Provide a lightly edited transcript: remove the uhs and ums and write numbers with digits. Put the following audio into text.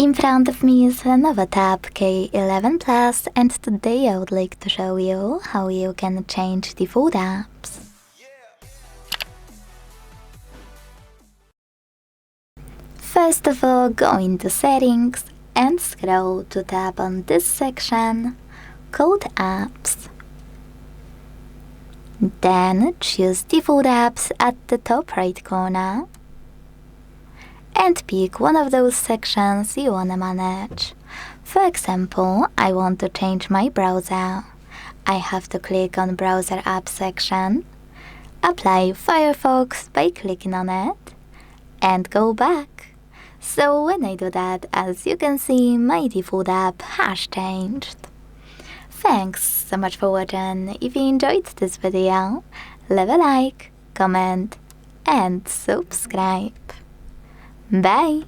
In front of me is LENOVO Tab K11 Plus, and today I would like to show you how you can change default apps. First of all, go into Settings and scroll to tab on this section called Apps. Then choose Default Apps at the top right corner and pick one of those sections you wanna manage. For example, I want to change my browser. I have to click on Browser App section, apply Firefox by clicking on it, and go back. So when I do that, as you can see, my default app has changed. Thanks so much for watching. If you enjoyed this video, leave a like, comment, and subscribe. Bye!